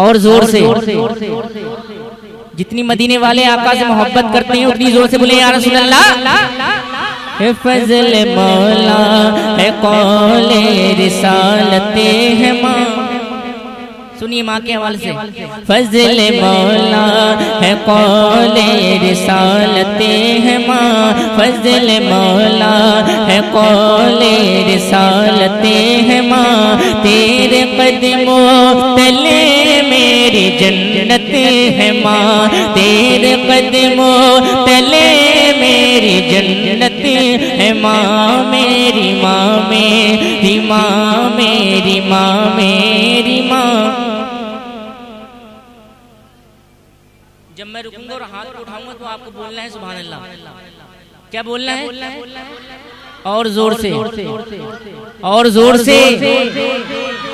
اور زور سے جتنی مدینے والے آقا سے محبت کرتے ہیں اتنی زور سے بولے یا رسول اللہ۔ ہے فضل مولا ہے قول رسالت ہے ماں، سنیے ماں کے حوالے سے، فضل مولا ہے قول رسالت ہے ماں، فضل مولا ہے قول رسالت ہے ماں، تیرے قدموں تلے میری جنت ہے ماں، تیرے قدموں تلے میری جنت ہے ماں، میری ماں میری ماں میری ماں میری ماں۔ جب میں رکوں گا اور ہاتھ کو اٹھاؤں گا تو آپ کو بولنا ہے سبحان اللہ، کیا بولنا ہے؟ اور زور سے اور زور سے،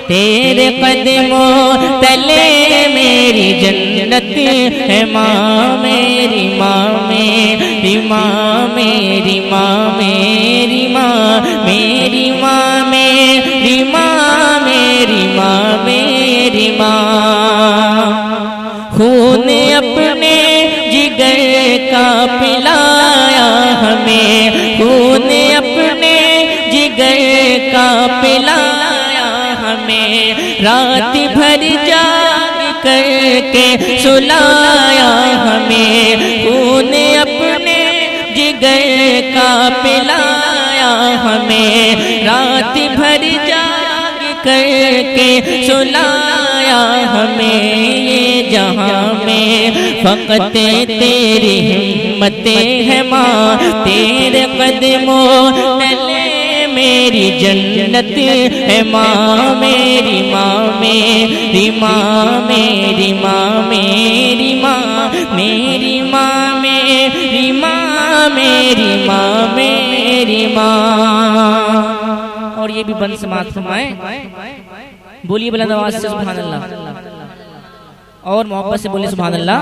تیرے قدموں تلے میری جنت ہے ماں، میری ماں میری ماں میری ماں میری ماں میری ماں میری ماں میری ماں میری ماں، خون اپنے جگر کا پلایا ہمیں، خون اپنے جگر کا پلایا ہمیں، رات بھر جاگ کر کے سلایا ہمیں، خون اپنے جگر کا پلایا ہمیں، رات بھر جاگ کر کے سلایا ہمیں، یہ جہاں میں فقط تیری ہمت ہے ماں، تیرے قدموں تلے میری جنت ہے ماں، میری ماں میری ماں میری ماں میری ماں میری ماں میری ماں میری ماں میری ماں۔ اور یہ بھی بند سماعت فرمائیں، بولیے بلند آواز سے سبحان اللہ، اور محبت سے بولے سبحان اللہ۔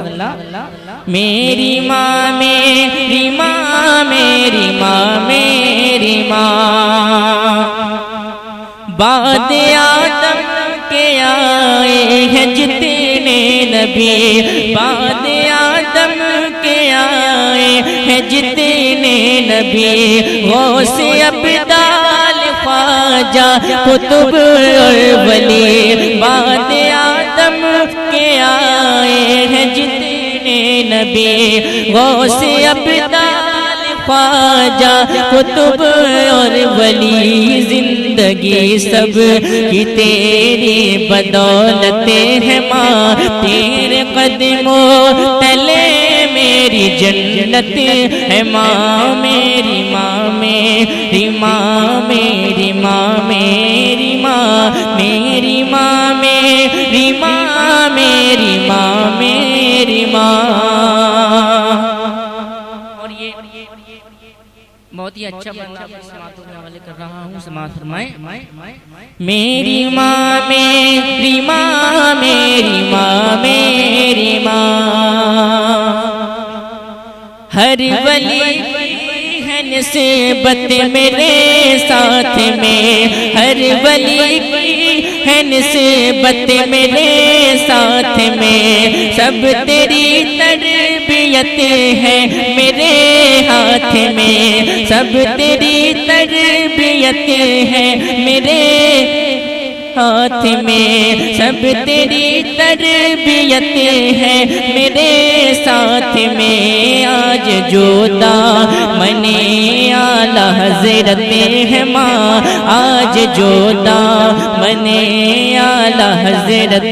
میری ماں میری ماں میری ماں میری ماں، بعد آدم کے آئے ہیں جتنے نبی، بعد آدم کے آئے ہیں جتنے نبی، غوث ابدال خواجہ قطب اور ولی، بعد آدم کے آئے ہیں جتنے نبی، غوث ابدال خواجہ قطب اور ولی، زندگی سب کی تیری بدولت ہے ماں، تیرے قدموں تلے میری جنت ہے ماں، میری ماں میری ماں میری ماں میری ماں میری ماں میری ماں میری ماں میری ماں۔ اور یہ بہت ہی اچھا بندہ اپنی سماعتوں کے حوالے کر رہا ہوں، سماعت فرمائیں، میری ماں میری ماں میری ماں میری ماں، ہر ولی ہے نسبت میرے ساتھ میں، ہر ولی ہے نسبت میرے ساتھ میں، سب تیری تربیت ہے میرے ہاتھ میں، سب تیری تربیت ہے میرے ہاتھ میں، سب تیری تربیت ہے میرے ساتھ میں، آج جو دامن اعلیٰ حضرت ہے ماں، آج جو دامن اعلیٰ حضرت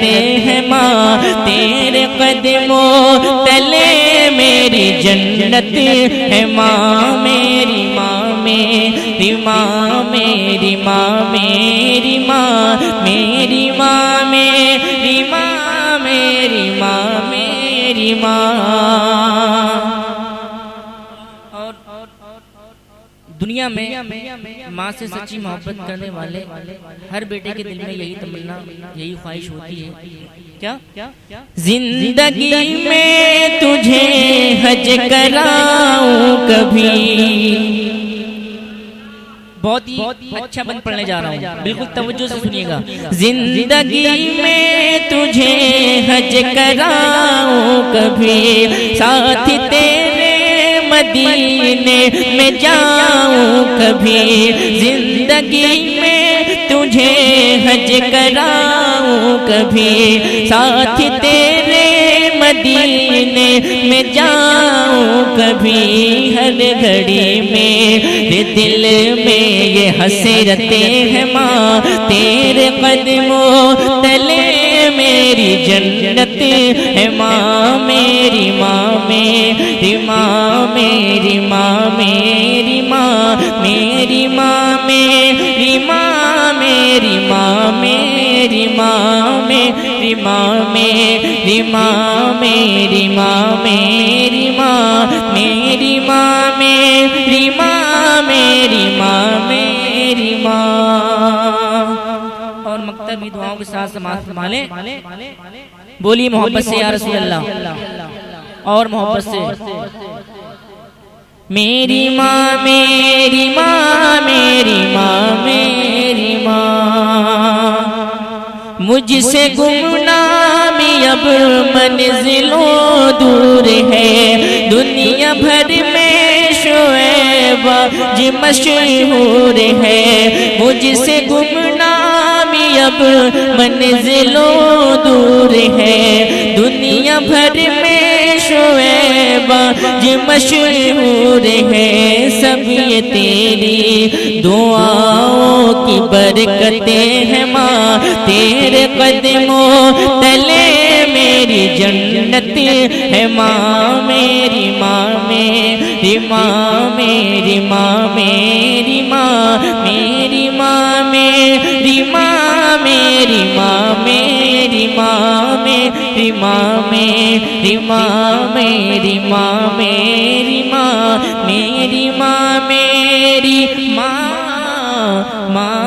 ہے ماں، تیرے قدموں تلے میری جنت ہے ماں، میری ماں میری ماں میری ماں میری ماں میری ماں میری ماں میری ماں میری ماں۔ اور دنیا میں ماں سے سچی محبت کرنے والے ہر بیٹے کے دل میں یہی تمنا یہی خواہش ہوتی ہے، کیا زندگی میں تجھے حج کراؤں کبھی، بہت ہی اچھا بند پڑھنے جا رہا ہوں، بالکل توجہ سے سنیے گا، زندگی میں تجھے حج کراؤں کبھی، ساتھ تیرے مدینے میں جاؤں کبھی، زندگی میں تجھے حج کراؤں کبھی، ساتھ تیرے مدینے میں جاؤں کبھی، ہر گھڑی میرے دل میں یہ حسرتیں ہیں ماں، تیرے قدموں تلے میری جنت ہے ماں، میری ماں میری ماں، میری ماں میری ماں، میری ماں میری ماں، میری ماں میری ماں، میری ماں میری ماں، میری ماں میری ماں، میری ماں میری ماں، میری ماں میری ماں۔ اور مکتبی دعاؤں کے ساتھ سماعت فرما لیں، بولی محبت سے یا رسول اللہ، اور محبت سے میری ماں میری ماں، میری ماں میری ماں، مجھ سے گمنامی اب منزلوں دور ہے، دنیا بھر میں شعیب جی مشہور ہے، مجھ سے گمنامی اب منزلوں دور ہے، دنیا بھر میں شعیب جی مشہور ہے، سب یہ تیری دعاؤں کی برکتیں ہیں ماں، تیرے قدموں تلے میری جنت ہے ماں، میری ماں میری ماں، میری ماں میری ماں، میری ماں میری ماں، میری ماں میری ماں، میری ماں میری ماں، میری ماں میری ماں، میری ماں میری ماں، ماں